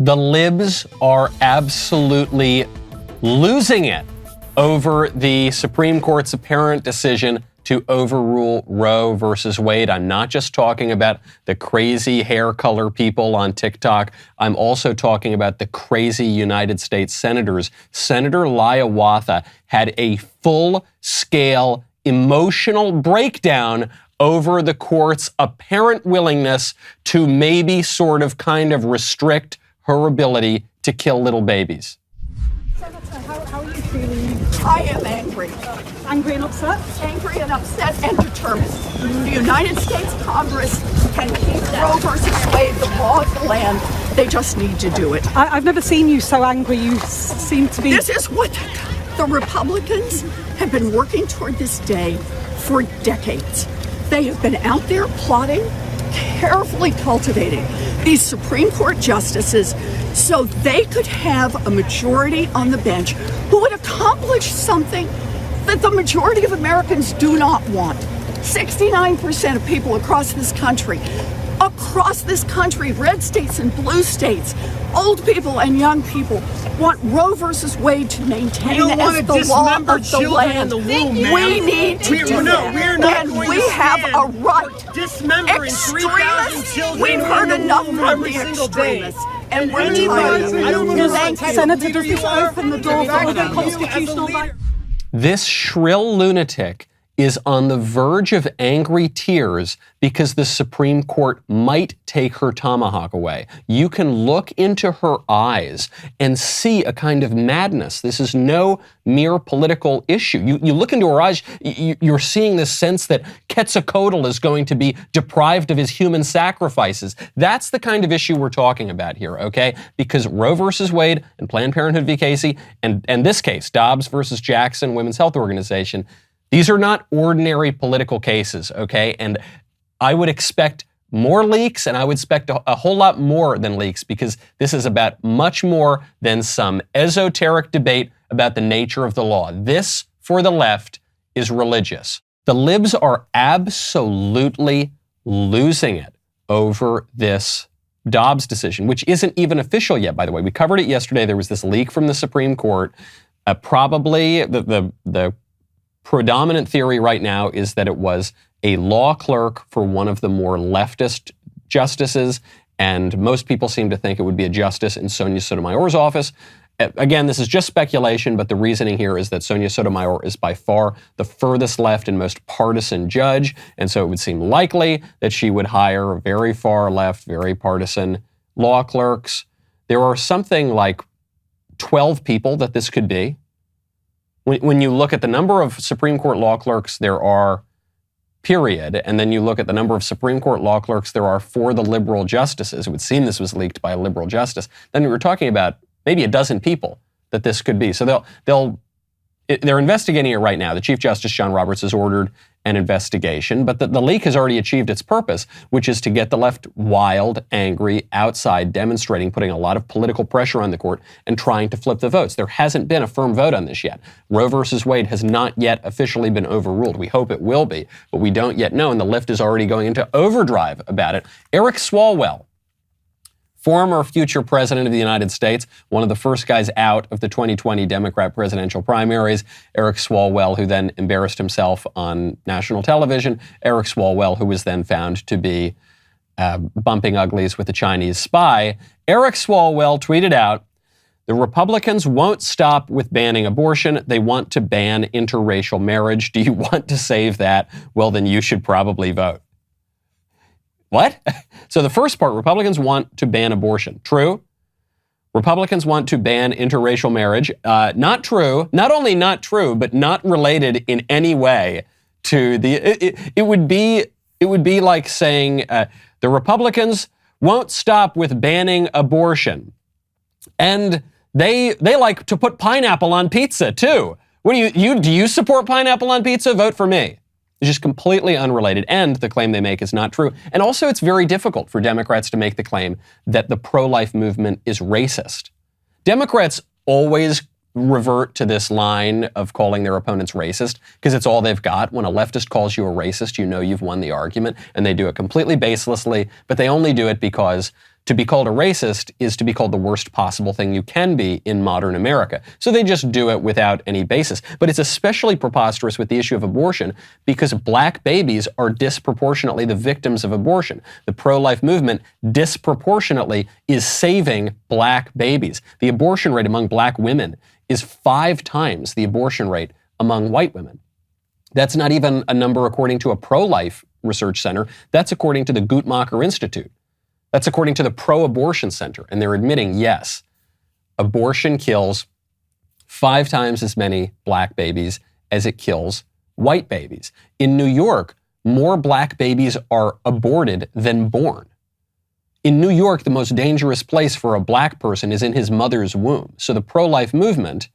The libs are absolutely losing it over the Supreme Court's apparent decision to overrule Roe versus Wade. I'm not just talking about the crazy hair color people on TikTok. I'm also talking about the crazy United States senators. Senator Hiawatha had a full-scale emotional breakdown over the court's apparent willingness to maybe sort of kind of restrict her ability to kill little babies. Senator, how are you feeling? I am angry. Angry and upset? Angry and upset and determined. The United States Congress can keep Roe versus Wade the law of the land. They just need to do it. I've never seen you so angry. You seem to be... This is what the Republicans have been working toward this day for decades. They have been out there plotting, carefully cultivating these Supreme Court justices so they could have a majority on the bench who would accomplish something that the majority of Americans do not want. 69% of people across this country, red states and blue states, old people and young people, want Roe versus Wade to maintain as the law of the land. We need to do that. And we have a right. Extremists, we've heard enough from the extremists. And we're tired of it. Senator, does this open the door for other constitutional rights? This shrill lunatic is on the verge of angry tears because the Supreme Court might take her tomahawk away. You can look into her eyes and see a kind of madness. This is no mere political issue. You look into her eyes, you're seeing this sense that Quetzalcoatl is going to be deprived of his human sacrifices. That's the kind of issue we're talking about here, okay? Because Roe versus Wade and Planned Parenthood v. Casey, and this case, Dobbs versus Jackson Women's Health Organization, these are not ordinary political cases, okay? And I would expect more leaks, and I would expect a whole lot more than leaks, because this is about much more than some esoteric debate about the nature of the law. This, for the left, is religious. The libs are absolutely losing it over this Dobbs decision, which isn't even official yet, by the way. We covered it yesterday. There was this leak from the Supreme Court. Probably the predominant theory right now is that it was a law clerk for one of the more leftist justices, and most people seem to think it would be a justice in Sonia Sotomayor's office. Again, this is just speculation, but the reasoning here is that Sonia Sotomayor is by far the furthest left and most partisan judge, and so it would seem likely that she would hire very far left, very partisan law clerks. There are something like 12 people that this could be. When you look at the number of Supreme Court law clerks there are, period, and then you look at the number of Supreme Court law clerks there are for the liberal justices, it would seem this was leaked by a liberal justice, then we're talking about maybe a dozen people that this could be. So they're investigating it right now. The Chief Justice, John Roberts, has ordered an investigation, but the leak has already achieved its purpose, which is to get the left wild, angry, outside, demonstrating, putting a lot of political pressure on the court and trying to flip the votes. There hasn't been a firm vote on this yet. Roe versus Wade has not yet officially been overruled. We hope it will be, but we don't yet know, and the left is already going into overdrive about it. Eric Swalwell, former future president of the United States, one of the first guys out of the 2020 Democrat presidential primaries, Eric Swalwell, who then embarrassed himself on national television, Eric Swalwell, who was then found to be bumping uglies with a Chinese spy. Eric Swalwell tweeted out, "The Republicans won't stop with banning abortion. They want to ban interracial marriage. Do you want to save that? Well, then you should probably vote." What? So the first part, Republicans want to ban abortion. True. Republicans want to ban interracial marriage. Not true. Not only not true, but not related in any way to the. It would be like saying the Republicans won't stop with banning abortion, and they like to put pineapple on pizza too. What do you support pineapple on pizza? Vote for me. It's just completely unrelated, and the claim they make is not true. And also, it's very difficult for Democrats to make the claim that the pro-life movement is racist. Democrats always revert to this line of calling their opponents racist because it's all they've got. When a leftist calls you a racist, you know you've won the argument, and they do it completely baselessly, but they only do it because To be called a racist is to be called the worst possible thing you can be in modern America. So they just do it without any basis. But it's especially preposterous with the issue of abortion because black babies are disproportionately the victims of abortion. The pro-life movement disproportionately is saving black babies. The abortion rate among black women is 5 times the abortion rate among white women. That's not even a number according to a pro-life research center. That's according to the Guttmacher Institute. That's according to the Pro-Abortion Center. And they're admitting, yes, abortion kills 5 times as many black babies as it kills white babies. In New York, more black babies are aborted than born. In New York, the most dangerous place for a black person is in his mother's womb. So the pro-life movement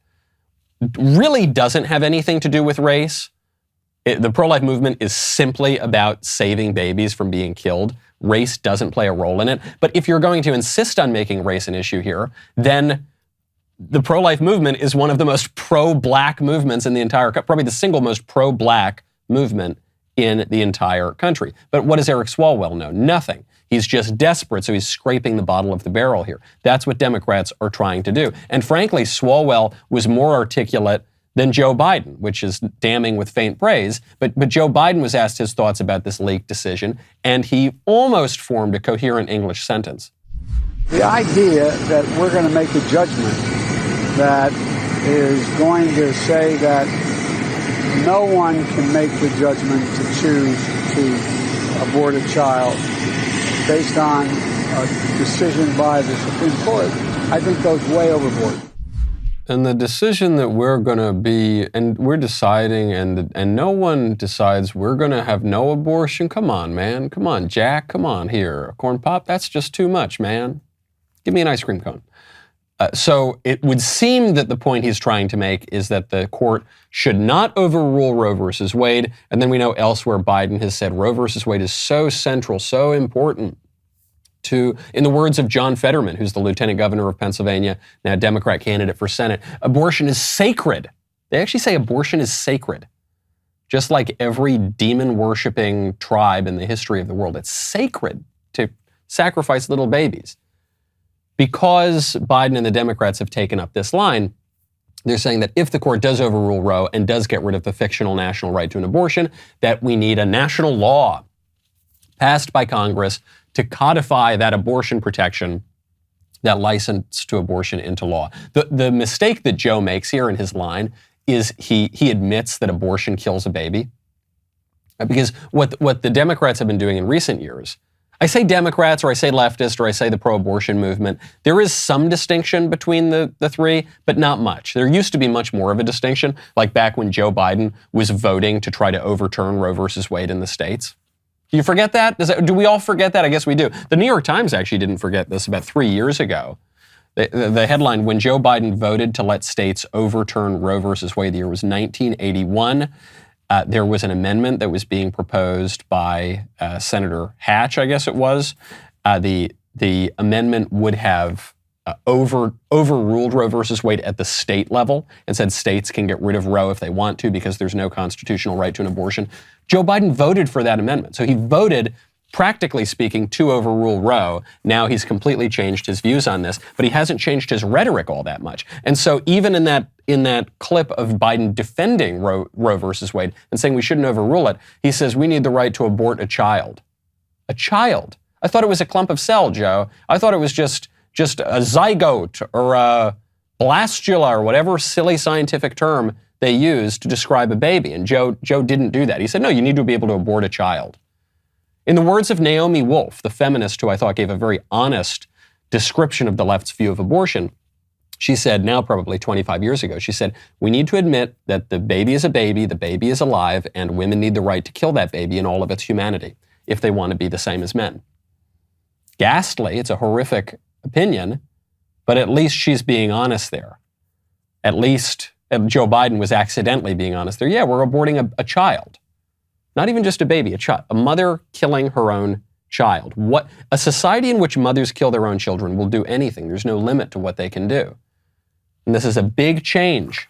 really doesn't have anything to do with race. The pro-life movement is simply about saving babies from being killed. Race doesn't play a role in it. But if you're going to insist on making race an issue here, then the pro-life movement is one of the most pro-black movements in the entire country, probably the single most pro-black movement in the entire country. But what does Eric Swalwell know? Nothing. He's just desperate, so he's scraping the bottom of the barrel here. That's what Democrats are trying to do. And frankly, Swalwell was more articulate than Joe Biden, which is damning with faint praise. But Joe Biden was asked his thoughts about this leaked decision, and he almost formed a coherent English sentence. The idea that we're going to make a judgment that is going to say that no one can make the judgment to choose to abort a child based on a decision by the Supreme Court, I think goes way overboard. And the decision that we're going to be, and we're deciding, and no one decides we're going to have no abortion. Come on, man. Come on, Jack. Come on here. Corn Pop, that's just too much, man. Give me an ice cream cone. So it would seem that the point he's trying to make is that the court should not overrule Roe versus Wade. And then we know elsewhere Biden has said Roe versus Wade is so central, so important to, in the words of John Fetterman, who's the lieutenant governor of Pennsylvania, now Democrat candidate for Senate, abortion is sacred. They actually say abortion is sacred. Just like every demon-worshiping tribe in the history of the world, it's sacred to sacrifice little babies. Because Biden and the Democrats have taken up this line, they're saying that if the court does overrule Roe and does get rid of the fictional national right to an abortion, that we need a national law passed by Congress to codify that abortion protection, that license to abortion into law. The mistake that Joe makes here in his line is he admits that abortion kills a baby. Because what the Democrats have been doing in recent years, I say Democrats or I say leftist or I say the pro-abortion movement, there is some distinction between the three, but not much. There used to be much more of a distinction, like back when Joe Biden was voting to try to overturn Roe versus Wade in the states. Do you forget that? Do we all forget that? I guess we do. The New York Times actually didn't forget this about 3 years ago. The headline, when Joe Biden voted to let states overturn Roe versus Wade, the year was 1981. There was an amendment that was being proposed by Senator Hatch, I guess it was. The amendment would have overruled Roe versus Wade at the state level and said states can get rid of Roe if they want to because there's no constitutional right to an abortion. Joe Biden voted for that amendment. So he voted, practically speaking, to overrule Roe. Now he's completely changed his views on this, but he hasn't changed his rhetoric all that much. And so even in that clip of Biden defending Roe versus Wade and saying we shouldn't overrule it, he says we need the right to abort a child. A child? I thought it was a clump of cell, Joe. I thought it was just a zygote or a blastula or whatever silly scientific term they use to describe a baby. And Joe didn't do that. He said, no, you need to be able to abort a child. In the words of Naomi Wolf, the feminist who I thought gave a very honest description of the left's view of abortion, she said, now probably 25 years ago, she said, we need to admit that the baby is a baby, the baby is alive, and women need the right to kill that baby in all of its humanity if they want to be the same as men. Ghastly, it's a horrific opinion, but at least she's being honest there. At least Joe Biden was accidentally being honest there. Yeah, we're aborting a child. Not even just a baby, a child. A mother killing her own child. What a society in which mothers kill their own children will do anything. There's no limit to what they can do. And this is a big change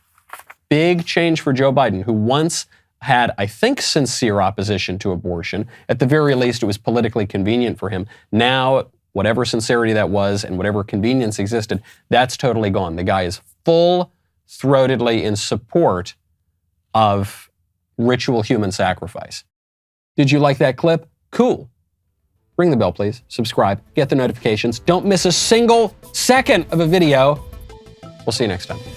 for Joe Biden, who once had, I think, sincere opposition to abortion. At the very least, it was politically convenient for him. Now whatever sincerity that was and whatever convenience existed, that's totally gone. The guy is full-throatedly in support of ritual human sacrifice. Did you like that clip? Cool. Ring the bell, please. Subscribe. Get the notifications. Don't miss a single second of a video. We'll see you next time.